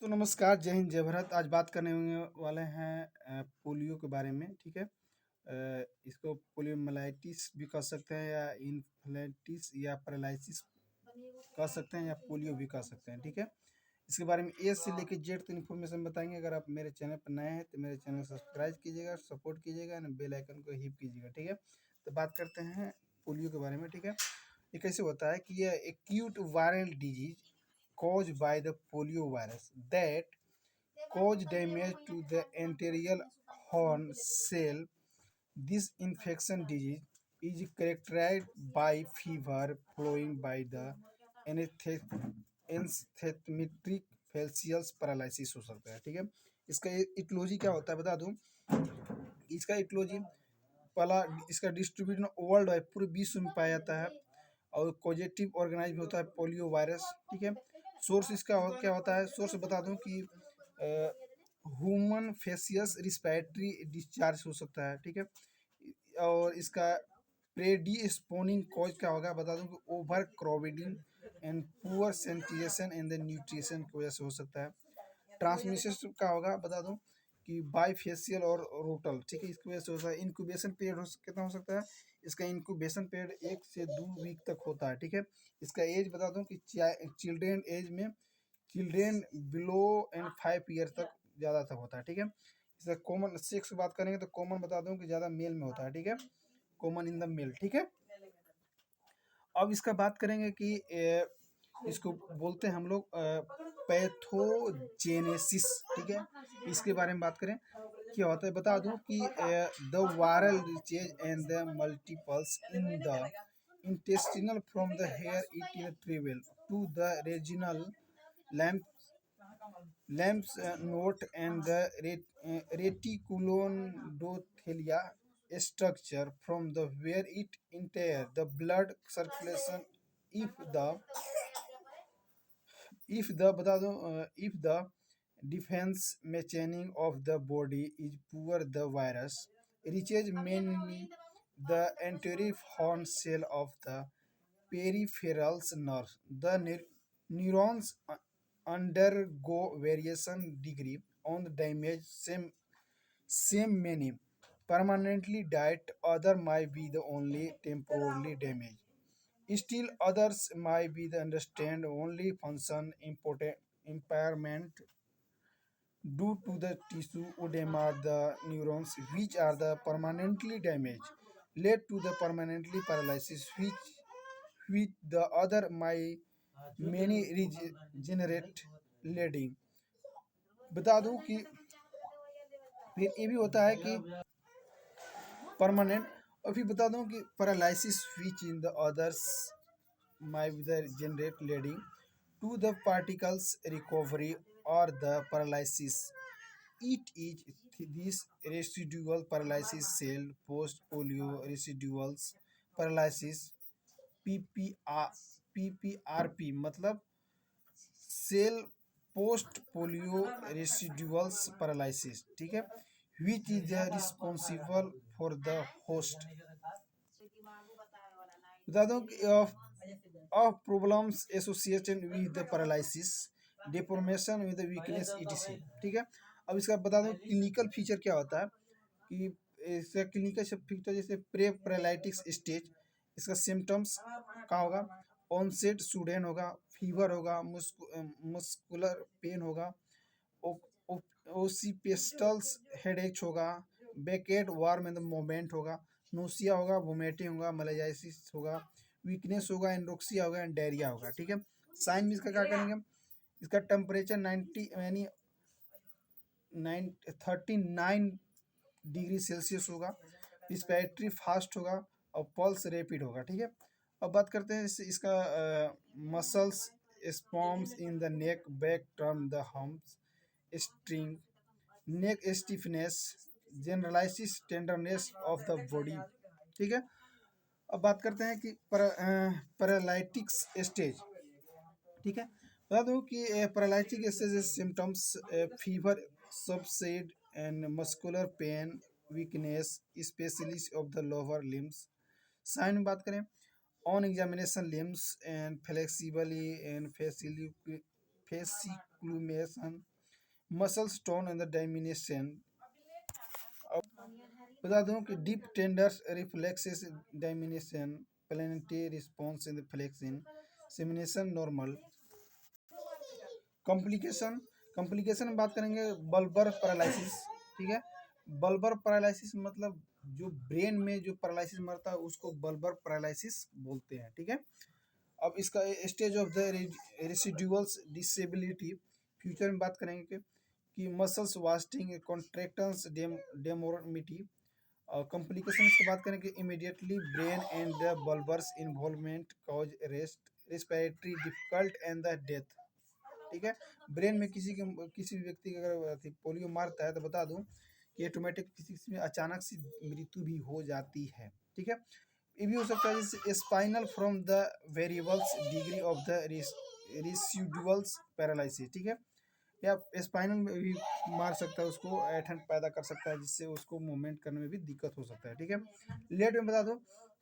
तो नमस्कार, जय हिंद, जय भारत। आज बात करने वाले हैं पोलियो के बारे में, ठीक है। इसको पोलियोमाइलाइटिस भी कह सकते हैं या इन्फ्लुएंटिस या पैरालिसिस कह सकते हैं या पोलियो भी कह सकते हैं, ठीक है। इसके बारे में ए से लेकर जेड तक इन्फॉर्मेशन बताएंगे। अगर आप मेरे चैनल पर नए हैं तो मेरे चैनल को सब्सक्राइब कीजिएगा, सपोर्ट कीजिएगा और बेल आइकन को हिट कीजिएगा, ठीक है। तो बात करते हैं पोलियो के बारे में, ठीक है। ये कैसे होता है कि यह acute viral disease caused by the polio virus that cause damage to the anterior horn cell. This infection disease is characterized by fever following by the asymmetric facial paralysis हो सकता है, ठीक है। इसका इटियोलॉजी क्या होता है बता दूं। इसका इटियोलॉजी पहला, इसका डिस्ट्रीब्यूशन वर्ल्ड वाइड पूरे विश्व में पाया जाता है और पॉजिटिव ऑर्गेनाइज भी होता है पोलियो वायरस, ठीक है। सोर्स इसका क्या होता है, सोर्स बता दूं कि ह्यूमन फेसियस रिस्पिरेटरी डिस्चार्ज हो सकता है, ठीक है। और इसका प्रेडिस्पोनिंग कॉज क्या होगा बता दूं कि over crowding and poor sanitation and the nutrition की वजह से हो सकता है। ट्रांसमिशन का होगा बता दूं कि बाईफेशियल और रोटल, ठीक है, इसकी वजह से होता है। इंक्यूबेशन पीरियड कितना हो सकता है, इसका इंक्यूबेशन पीरियड 1 से 2 वीक तक होता है, ठीक है। इसका एज बता दूं कि चिल्ड्रेन एज में चिल्ड्रेन बिलो एंड 5 ईयर तक ज़्यादा तक होता है, ठीक है। इसका कॉमन सेक्स बात करेंगे तो कॉमन बता दूं कि ज़्यादा मेल में होता है, ठीक है, कॉमन इन द मेल, ठीक है। अब इसका बात करेंगे कि इसको बोलते हैं हम लोग पैथोजेनेसिस, ठीक है। इसके बारे में बात करें क्या होता है बता दूं कि the viral riches and the multiples in the intestinal from the hair it will travel to the regional lymph node and the reticuloendothelia structure from the where it enters the blood circulation. if the if the defense mechanism of the body is poor, the virus reaches mainly the anterior horn cell of the peripheral nerves. The neurons undergo variation degree on the damage. Same many permanently died, other might be the only temporarily damaged. Still others might be the understand only function important impairment due to the tissue edema. The neurons which are the permanently damaged led to the permanently paralysis, which the other might many regenerate leading. बता दूं कि फिर ये भी होता है कि permanent, और फिर बता दूं कि paralysis which in the others may the generate leading to the particles recovery और the paralysis. It is this residual paralysis cell post polio residuals paralysis PPRP मतलब cell post polio residuals paralysis, ठीक है, which is responsible for the host. बता दो कि of problems associated with the paralysis, deformation with the weakness etc, ठीक है। अब इसका बता दो क्लिनिकल फीचर क्या होता है कि इसका क्लिनिकल फीचर जैसे प्रे पैरालिटिक्स स्टेज, इसका सिम्टम्स का होगा ऑनसेट सुडेन होगा, फीवर होगा, मस्कुलर पेन होगा, ओसिपेस्टल्स हेडेक होगा, बैकेट वार्म एंड मोमेंट होगा, नोसिया होगा, वोमेटिंग होगा, मलेजाइसिस होगा, वीकनेस होगा, एंड्रोक्सिया होगा एंड डायरिया होगा, ठीक है। साइन में इसका क्या करेंगे, इसका टेम्परेचर 90 यानी 39 डिग्री सेल्सियस होगा, रिस्पिरेटरी फास्ट होगा और पल्स रैपिड होगा, ठीक है। अब बात करते हैं इसका muscles spasms in the neck back term the hamstring neck stiffness generalised tenderness of the body, ठीक है। अब बात करते हैं कि पैरालिटिक्स स्टेज, ठीक है। बता दूं कि paralytic stage symptoms fever subside and muscular pain weakness specially of the lower limbs. Sign में बात करें on examination limbs and flexibly and fasciculation muscle stone and the diminution. अब बता दूं कि deep tenders reflexes diminution, plantar response in the flexion, sensation normal. Complication, complication में बात करेंगे बल्बर पैरालिसिस। ठीक है, बल्बर पैरालिसिस मतलब जो ब्रेन में जो पैरालिसिस मरता है उसको बल्बर पैरालिसिस बोलते हैं। ठीक है, अब इसका stage of the residuals disability, future में बात करेंगे कि muscles wasting, contractures, deformity. Complication की बात करें कि immediately brain and the bulbars involvement cause rest, respiratory difficult and the death. ठीक है, ब्रेन में किसी भी व्यक्ति का अगर पोलियो मारता है तो बता दूं कि ऑटोमेटिक किसी में अचानक से मृत्यु भी हो जाती है। ठीक है, ये भी हो सकता है जैसे spinal from the variables degree of the residuals paralysis. ठीक है, या स्पाइनल में भी मार सकता है, उसको ऐंठन पैदा कर सकता है जिससे उसको मूवमेंट करने में भी दिक्कत हो सकता है। ठीक है, लेट में बता दो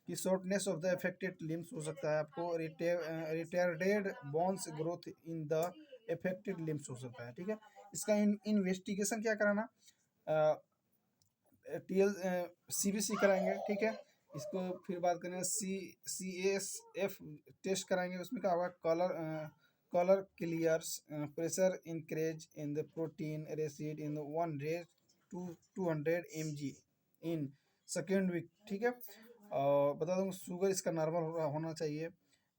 कि shortness of the affected limbs हो सकता है, आपको retarded bones growth in the affected limbs हो सकता है। ठीक है, इसका इन्वेस्टिगेशन क्या कराना, टी एल CBC कराएंगे। ठीक है, इसको फिर बात करें CASF टेस्ट कराएंगे, उसमें क्या होगा, colour clears, pressure increase in the protein raised in 100 to 200 mg in second week. ठीक है, और बता दूँ शुगर इसका नॉर्मल होना चाहिए,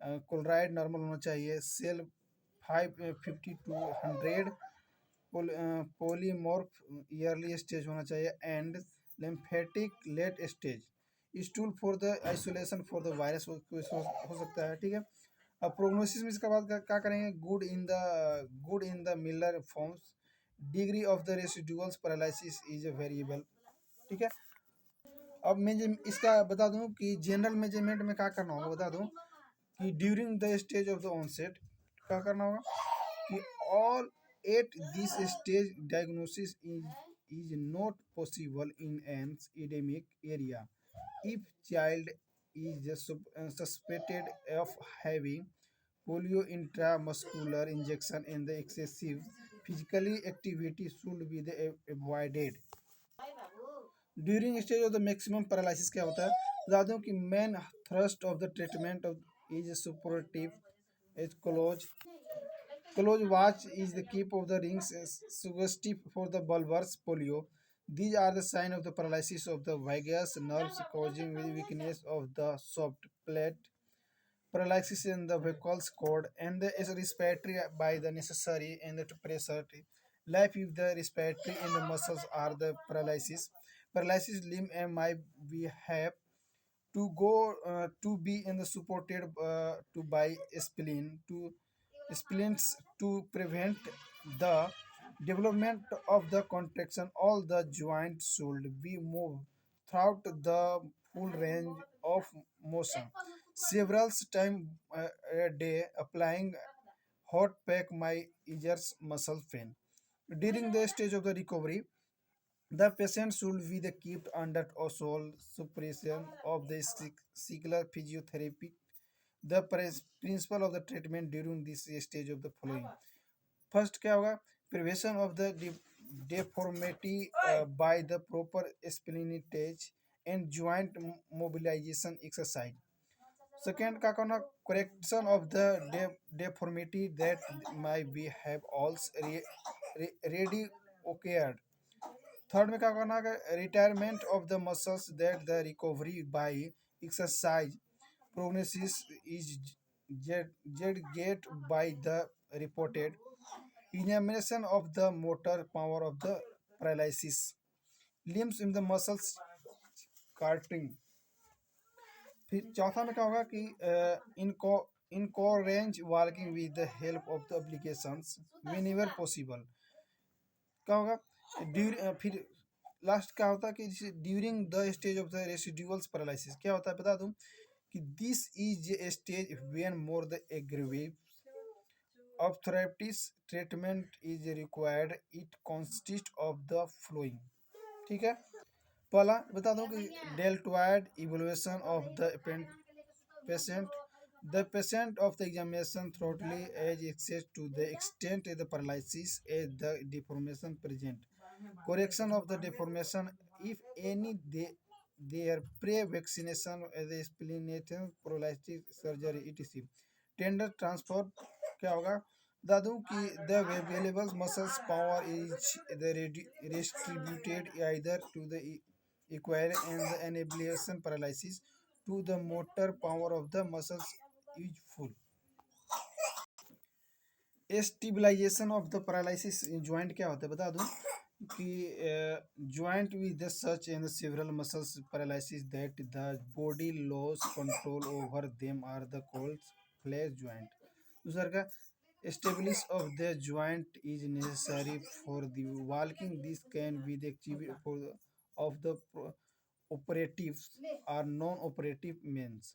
क्लोराइड नॉर्मल होना चाहिए, cell 550 to 100, polymorph early stage होना चाहिए, and lymphatic late stage. Stool for the isolation for the virus हो सकता है। ठीक है, अब प्रोग्नोसिस में इसका बाद क्या करेंगे, good in the Miller forms, degree of the residuals paralysis is a variable. ठीक है, अब मैं इसका बता दूं कि जनरल मेजरमेंट में क्या करना होगा, बता दूं कि during the stage of the onset क्या करना होगा कि all at this stage diagnosis is not possible in an endemic area. If child is suspected of having polio, intramuscular injection and the excessive physically activity should be avoided. During stage of the maximum paralysis क्या होता है, बता दूं कि main thrust of the treatment of is supportive, is close watch is the keep of the rings suggestive for the bulbous polio. These are the signs of the paralysis of the vagus nerves causing weakness of the soft plate, paralysis in the vocal cord, and the respiratory by the necessary and the pressure. Life if the respiratory and the muscles are the paralysis. Paralysis limb and might we have to be in the supported to by splints to prevent the development of the contraction. All the joints should be moved throughout the full range of motion several times a day, applying hot pack my ears muscle pain. During the stage of the recovery, the patient should be the kept under sole suppression of the secular physiotherapy. The principle of the treatment during this stage of the following. First क्या होगा, prevention of the deformity by the proper splintage and joint mobilization exercise. Second क्या करना, correction of the deformity that might be have also ready occurred. Third में क्या करना है, retirement of the muscles that the recovery by exercise prognosis is get by the reported elimination of the motor power of the paralysis, limbs in the muscles carting. फिर चौथा में क्या होगा कि इनको range walking with the help of the applications whenever possible. क्या होगा, फिर लास्ट क्या होता है कि during the stage of the residuals paralysis क्या होता है, बता दूं कि this is a stage when more the aggressive of therapies treatment is required. It consists of the following। ठीक है, पहला बता दूं कि deltoid evolution of the patient, The patient of the examination thoroughly as access to the extent of the paralysis as the deformation present. Correction of the deformation if any their pre-vaccination as a splenectomy paralytic surgery etc. Tender transport क्या होगा बता दूं कि the available muscles power is the distributed either to the equine and the enabling paralysis to the motor power of the muscles is full. Stabilization of the paralysis joint क्या होता है बता दूं कि joint with the such and several muscles paralysis that the body loss control over them are the called flash joint दूसरा का establish of the joint is necessary for the walking this can be the achieved for the, of the operative or non-operative means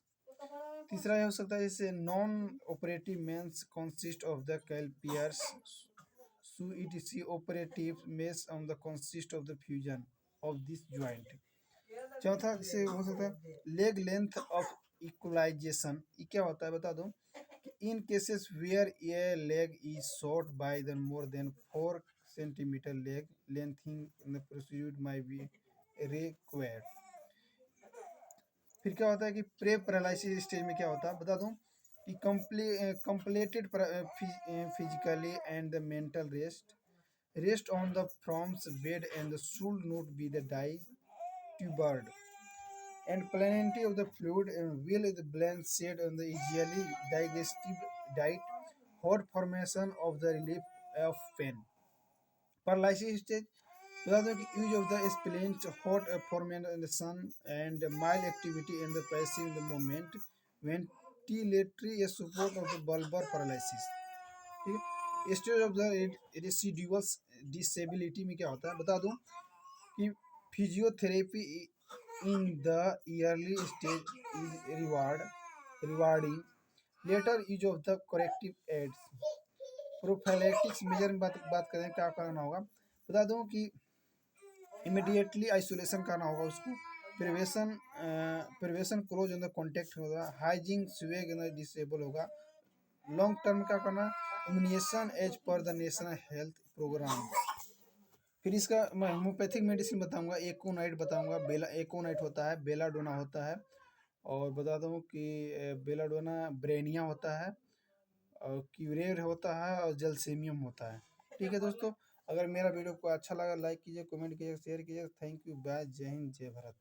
तीसरा ये हो सकता है जैसे non operative means consist of the calipers so it see operative mess on the consist of the fusion of this joint चौथा जैसे हो सकता है लेग लेंथ ऑफ इक्वलाइजेशन ये क्या होता है बता दूं in cases where a leg is short by the more than 4 centimetre leg lengthening in the procedure may be required फिर क्या होता है कि प्रे पैरालिसिस स्टेज में क्या होता है बता दूं कि completed physically and the mental rest on the from's bed and should not be the disturbed and plenty of the fluid and will the blend shed on the easily digestive diet hot formation of the relief of pain paralysis stage बता दो कि use of the splint hot format in the sun and mild activity in the passive in the moment ventilatory या support of the bulbar paralysis ठीक है stage of the residual disability में क्या होता है बता दूं कि physiotherapy in the early stage is rewarding later use of the corrective aids prophylactics major में बात करें क्या करना होगा बता दूं कि इमीडिएटली आइसोलेशन करना होगा उसको prevention close in the contact होगा हाइजीन स्वेग डिसेबल होगा लॉन्ग टर्म क्या करना immunisation as per the national health program फिर इसका मैं होम्योपैथिक मेडिसिन बताऊंगा एकोनाइट बताऊंगा बेला एकोनाइट होता है बेलाडोना होता है और बता दूं कि बेलाडोना ब्रेनिया होता है और क्यूरेर होता है और जलसेमियम होता है ठीक है दोस्तों अगर मेरा वीडियो को अच्छा लगा लाइक कीजिए कमेंट कीजिए शेयर कीजिए थैंक यू बाय जय हिंद जय भारत